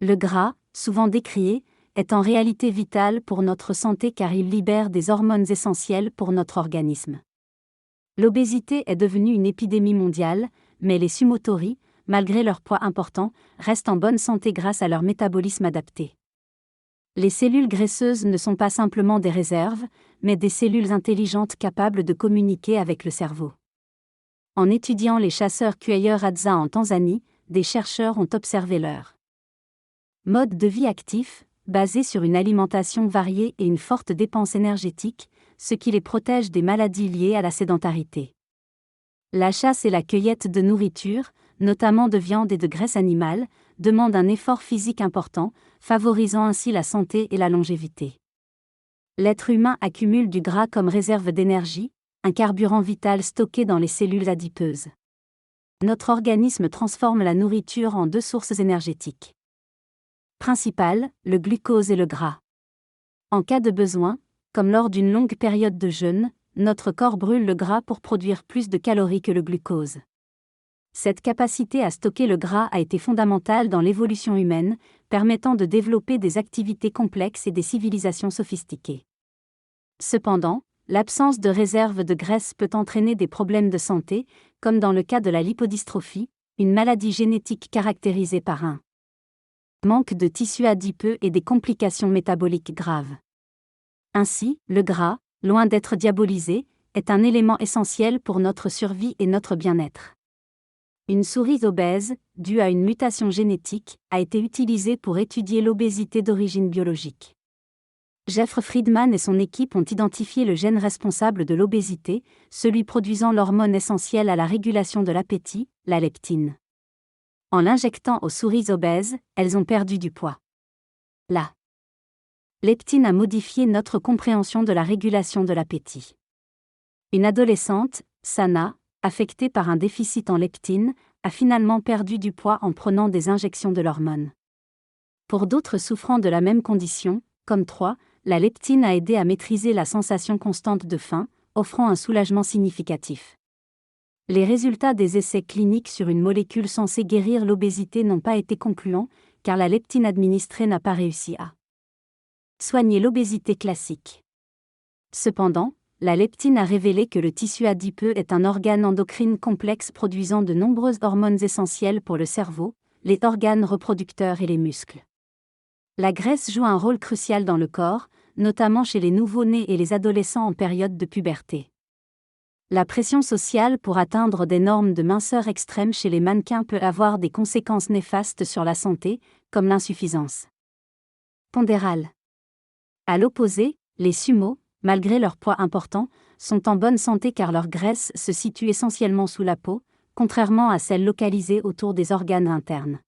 Le gras, souvent décrié, est en réalité vital pour notre santé car il libère des hormones essentielles pour notre organisme. L'obésité est devenue une épidémie mondiale, mais les sumotori, malgré leur poids important, restent en bonne santé grâce à leur métabolisme adapté. Les cellules graisseuses ne sont pas simplement des réserves, mais des cellules intelligentes capables de communiquer avec le cerveau. En étudiant les chasseurs-cueilleurs Hadza en Tanzanie, des chercheurs ont observé leur mode de vie actif, basé sur une alimentation variée et une forte dépense énergétique, ce qui les protège des maladies liées à la sédentarité. La chasse et la cueillette de nourriture, notamment de viande et de graisse animale, demandent un effort physique important, favorisant ainsi la santé et la longévité. L'être humain accumule du gras comme réserve d'énergie, un carburant vital stocké dans les cellules adipeuses. Notre organisme transforme la nourriture en deux sources énergétiques principales, le glucose et le gras. En cas de besoin, comme lors d'une longue période de jeûne, notre corps brûle le gras pour produire plus de calories que le glucose. Cette capacité à stocker le gras a été fondamentale dans l'évolution humaine, permettant de développer des activités complexes et des civilisations sophistiquées. Cependant, l'absence de réserve de graisse peut entraîner des problèmes de santé, comme dans le cas de la lipodystrophie, une maladie génétique caractérisée par un manque de tissu adipeux et des complications métaboliques graves. Ainsi, le gras, loin d'être diabolisé, est un élément essentiel pour notre survie et notre bien-être. Une souris obèse, due à une mutation génétique, a été utilisée pour étudier l'obésité d'origine biologique. Jeffrey Friedman et son équipe ont identifié le gène responsable de l'obésité, celui produisant l'hormone essentielle à la régulation de l'appétit, la leptine. En l'injectant aux souris obèses, elles ont perdu du poids. La leptine a modifié notre compréhension de la régulation de l'appétit. Une adolescente, Sana, affectée par un déficit en leptine, a finalement perdu du poids en prenant des injections de l'hormone. Pour d'autres souffrant de la même condition, comme 3, la leptine a aidé à maîtriser la sensation constante de faim, offrant un soulagement significatif. Les résultats des essais cliniques sur une molécule censée guérir l'obésité n'ont pas été concluants, car la leptine administrée n'a pas réussi à soigner l'obésité classique. Cependant, la leptine a révélé que le tissu adipeux est un organe endocrine complexe produisant de nombreuses hormones essentielles pour le cerveau, les organes reproducteurs et les muscles. La graisse joue un rôle crucial dans le corps, notamment chez les nouveau-nés et les adolescents en période de puberté. La pression sociale pour atteindre des normes de minceur extrêmes chez les mannequins peut avoir des conséquences néfastes sur la santé, comme l'insuffisance pondérale. À l'opposé, les sumos, malgré leur poids important, sont en bonne santé car leur graisse se situe essentiellement sous la peau, contrairement à celle localisée autour des organes internes.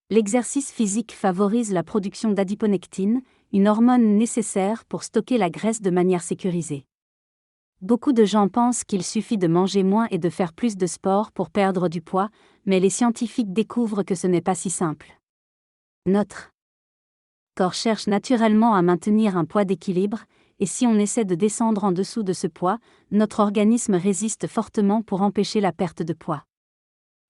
L'exercice physique favorise la production d'adiponectine, une hormone nécessaire pour stocker la graisse de manière sécurisée. Beaucoup de gens pensent qu'il suffit de manger moins et de faire plus de sport pour perdre du poids, mais les scientifiques découvrent que ce n'est pas si simple. Notre corps cherche naturellement à maintenir un poids d'équilibre, et si on essaie de descendre en dessous de ce poids, notre organisme résiste fortement pour empêcher la perte de poids.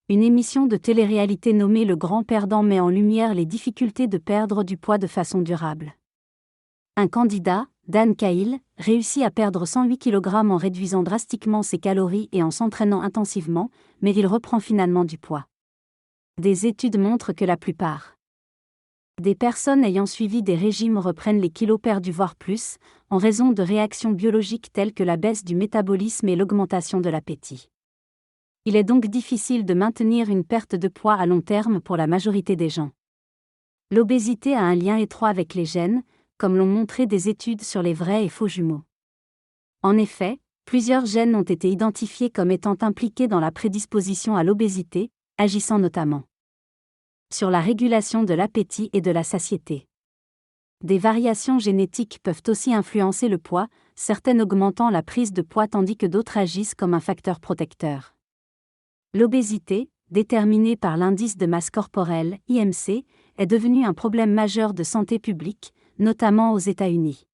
Une émission de télé-réalité nommée Le Grand Perdant met en lumière les difficultés de perdre du poids de façon durable. Un candidat, Dan Cahill, réussit à perdre 108 kg en réduisant drastiquement ses calories et en s'entraînant intensivement, mais il reprend finalement du poids. Des études montrent que la plupart des personnes ayant suivi des régimes reprennent les kilos perdus voire plus, en raison de réactions biologiques telles que la baisse du métabolisme et l'augmentation de l'appétit. Il est donc difficile de maintenir une perte de poids à long terme pour la majorité des gens. L'obésité a un lien étroit avec les gènes, comme l'ont montré des études sur les vrais et faux jumeaux. En effet, plusieurs gènes ont été identifiés comme étant impliqués dans la prédisposition à l'obésité, agissant notamment sur la régulation de l'appétit et de la satiété. Des variations génétiques peuvent aussi influencer le poids, certaines augmentant la prise de poids tandis que d'autres agissent comme un facteur protecteur. L'obésité, déterminée par l'indice de masse corporelle, IMC, est devenue un problème majeur de santé publique, notamment aux États-Unis.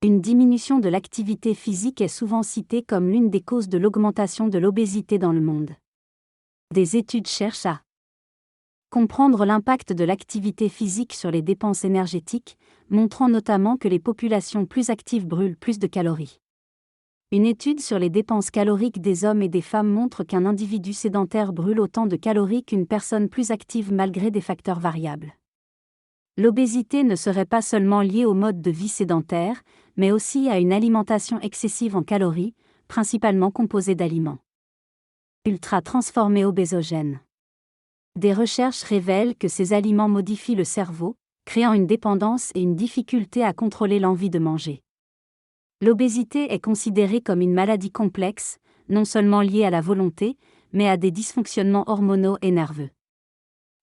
Une diminution de l'activité physique est souvent citée comme l'une des causes de l'augmentation de l'obésité dans le monde. Des études cherchent à Comprendre l'impact de l'activité physique sur les dépenses énergétiques, montrant notamment que les populations plus actives brûlent plus de calories. Une étude sur les dépenses caloriques des hommes et des femmes montre qu'un individu sédentaire brûle autant de calories qu'une personne plus active malgré des facteurs variables. L'obésité ne serait pas seulement liée au mode de vie sédentaire, mais aussi à une alimentation excessive en calories, principalement composée d'aliments ultra transformés obésogènes. Des recherches révèlent que ces aliments modifient le cerveau, créant une dépendance et une difficulté à contrôler l'envie de manger. L'obésité est considérée comme une maladie complexe, non seulement liée à la volonté, mais à des dysfonctionnements hormonaux et nerveux.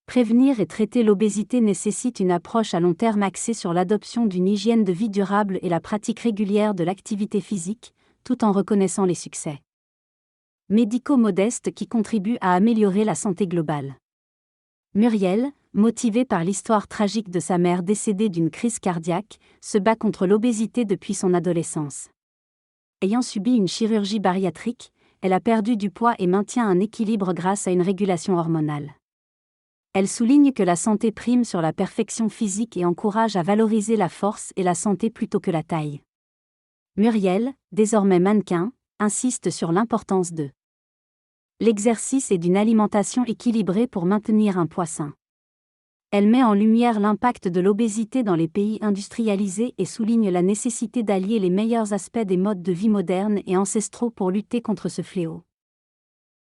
Prévenir et traiter l'obésité nécessite une approche à long terme axée sur l'adoption d'une hygiène de vie durable et la pratique régulière de l'activité physique, tout en reconnaissant les succès médicaux modestes qui contribuent à améliorer la santé globale. Muriel, motivée par l'histoire tragique de sa mère décédée d'une crise cardiaque, se bat contre l'obésité depuis son adolescence. Ayant subi une chirurgie bariatrique, elle a perdu du poids et maintient un équilibre grâce à une régulation hormonale. Elle souligne que la santé prime sur la perfection physique et encourage à valoriser la force et la santé plutôt que la taille. Muriel, désormais mannequin, insiste sur l'importance de l'exercice et d'une alimentation équilibrée pour maintenir un poids sain. Elle met en lumière l'impact de l'obésité dans les pays industrialisés et souligne la nécessité d'allier les meilleurs aspects des modes de vie modernes et ancestraux pour lutter contre ce fléau.